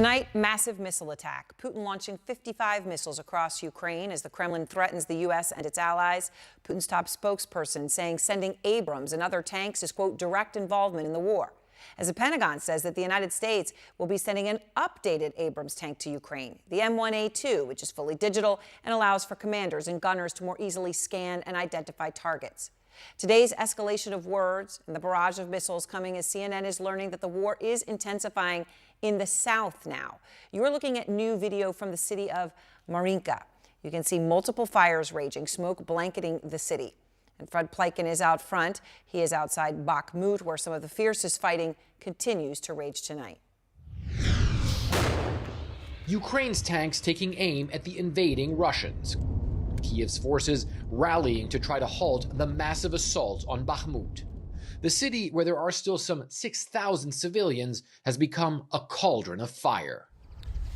Tonight, massive missile attack. Putin launching 55 missiles across Ukraine as the Kremlin threatens the U.S. and its allies. Putin's top spokesperson saying sending Abrams and other tanks is, quote, direct involvement in the war. As the Pentagon says that the United States will be sending an updated Abrams tank to Ukraine, the M1A2, which is fully digital and allows for commanders and gunners to more easily scan and identify targets. Today's escalation of words and the barrage of missiles coming as CNN is learning that the war is intensifying in the south now. You're looking at new video from the city of Marinka. You can see multiple fires raging, smoke blanketing the city. And Fred Pleiken is out front. He is outside Bakhmut, where some of the fiercest fighting continues to rage tonight. Ukraine's tanks taking aim at the invading Russians. Kiev's forces rallying to try to halt the massive assault on Bakhmut. The city, where there are still some 6,000 civilians, has become a cauldron of fire.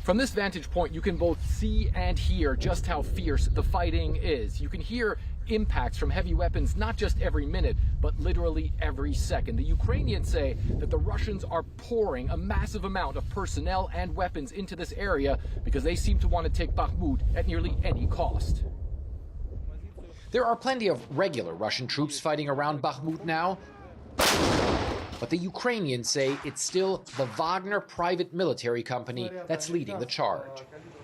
From this vantage point, you can both see and hear just how fierce the fighting is. You can hear impacts from heavy weapons not just every minute, but literally every second. The Ukrainians say that the Russians are pouring a massive amount of personnel and weapons into this area because they seem to want to take Bakhmut at nearly any cost. There are plenty of regular Russian troops fighting around Bakhmut now, but the Ukrainians say it's still the Wagner private military company that's leading the charge,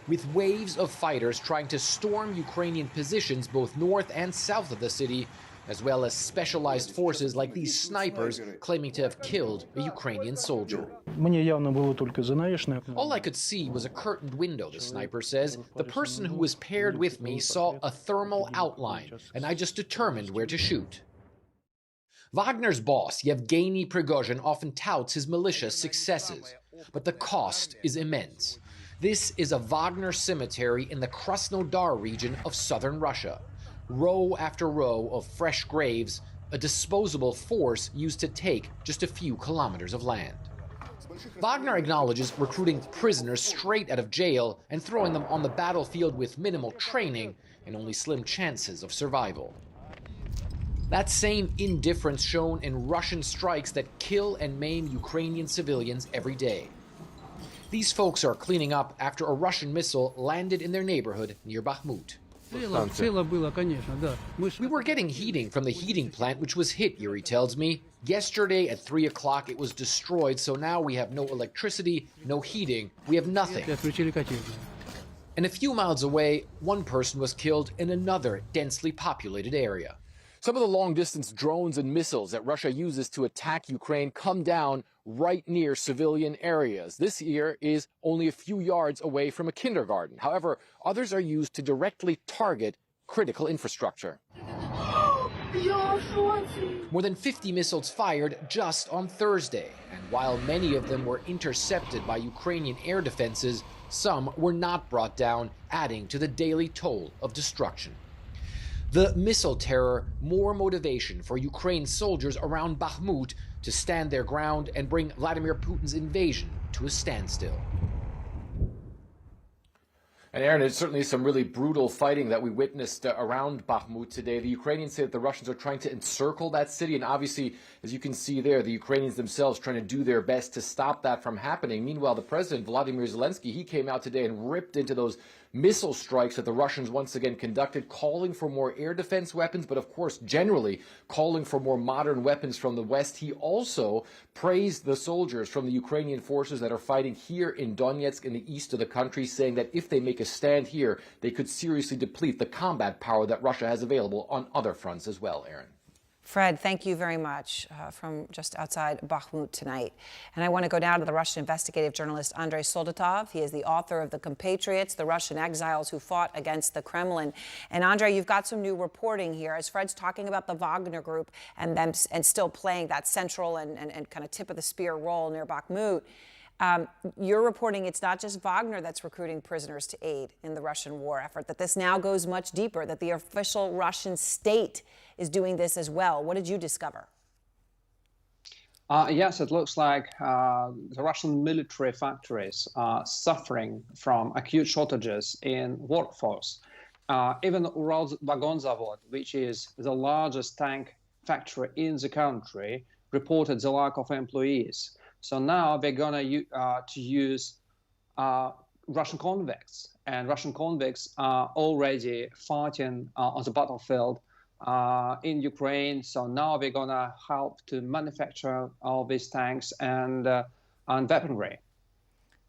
with waves of fighters trying to storm Ukrainian positions both north and south of the city, as well as specialized forces like these snipers claiming to have killed a Ukrainian soldier. All I could see was a curtained window, the sniper says. The person who was paired with me saw a thermal outline, and I just determined where to shoot. Wagner's boss, Yevgeny Prigozhin, often touts his militia's successes, but the cost is immense. This is a Wagner cemetery in the Krasnodar region of southern Russia. Row after row of fresh graves, a disposable force used to take just a few kilometers of land. Wagner acknowledges recruiting prisoners straight out of jail and throwing them on the battlefield with minimal training and only slim chances of survival. That same indifference shown in Russian strikes that kill and maim Ukrainian civilians every day. These folks are cleaning up after a Russian missile landed in their neighborhood near Bakhmut. We were getting heating from the heating plant, which was hit, Yuri tells me. Yesterday at 3 o'clock it was destroyed, so now we have no electricity, no heating, we have nothing. And a few miles away, one person was killed in another densely populated area. Some of the long-distance drones and missiles that Russia uses to attack Ukraine come down right near civilian areas. This here is only a few yards away from a kindergarten. However, others are used to directly target critical infrastructure. More than 50 missiles fired just on Thursday, and while many of them were intercepted by Ukrainian air defenses, some were not brought down, adding to the daily toll of destruction. The missile terror, more motivation for Ukraine's soldiers around Bakhmut to stand their ground and bring Vladimir Putin's invasion to a standstill. And Aaron, there's certainly some really brutal fighting that we witnessed around Bakhmut today. The Ukrainians say that the Russians are trying to encircle that city, and obviously, as you can see there, the Ukrainians themselves trying to do their best to stop that from happening. Meanwhile, the president, Volodymyr Zelensky, he came out today and ripped into those missile strikes that the Russians once again conducted, calling for more air defense weapons, but of course, generally calling for more modern weapons from the West. He also praised the soldiers from the Ukrainian forces that are fighting here in Donetsk in the east of the country, saying that if they make a stand here, they could seriously deplete the combat power that Russia has available on other fronts as well, Aaron. Fred, thank you very much from just outside Bakhmut tonight. And I want to go now to the Russian investigative journalist Andrei Soldatov. He is the author of The Compatriots, the Russian exiles who fought against the Kremlin. And Andrei, you've got some new reporting here as Fred's talking about the Wagner Group and them and still playing that central and kind of tip of the spear role near Bakhmut. You're reporting it's not just Wagner that's recruiting prisoners to aid in the Russian war effort, that this now goes much deeper, that the official Russian state is doing this as well. What did you discover? Yes, it looks like the Russian military factories are suffering from acute shortages in workforce. Even Uralvagonzavod, which is the largest tank factory in the country, reported the lack of employees. So now they're going to use Russian convicts, and Russian convicts are already fighting on the battlefield in Ukraine. So now we're gonna help to manufacture all these tanks and weaponry.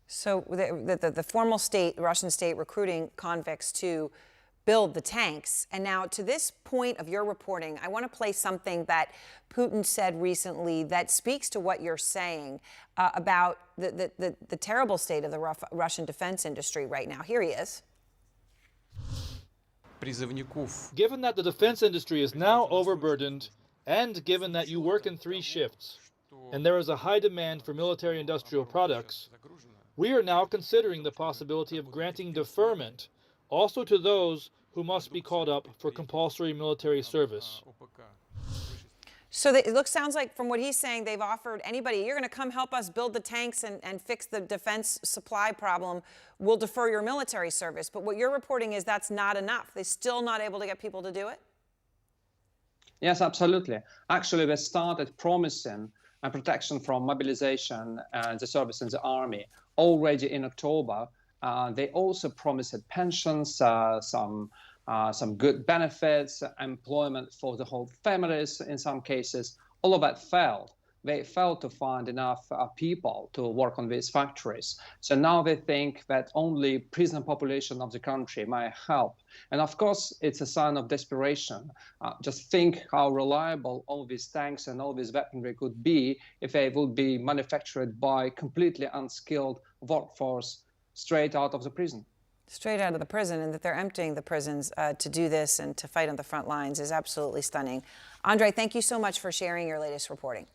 So the formal state, Russian state, recruiting convicts to build the tanks. And now, to this point of your reporting, I want to play something that Putin said recently that speaks to what you're saying about the terrible state of the Russian defense industry right now. Here he is. Given that the defense industry is now overburdened, and given that you work in 3 shifts, and there is a high demand for military industrial products, we are now considering the possibility of granting deferment also to those who must be called up for compulsory military service. So sounds like from what he's saying, they've offered anybody, you're going to come help us build the tanks and fix the defense supply problem, we'll defer your military service. But what you're reporting is that's not enough. They're still not able to get people to do it? Yes, absolutely. Actually, they started promising protection from mobilization and the service in the army already in October. They also promised pensions, some good benefits, employment for the whole families in some cases. All of that failed. They failed to find enough people to work on these factories. So now they think that only prison population of the country might help. And of course, it's a sign of desperation. Just think how reliable all these tanks and all this weaponry could be if they would be manufactured by completely unskilled workforce straight out of the prison. Straight out of the prison, and that they're emptying the prisons to do this and to fight on the front lines is absolutely stunning. Andrei, thank you so much for sharing your latest reporting.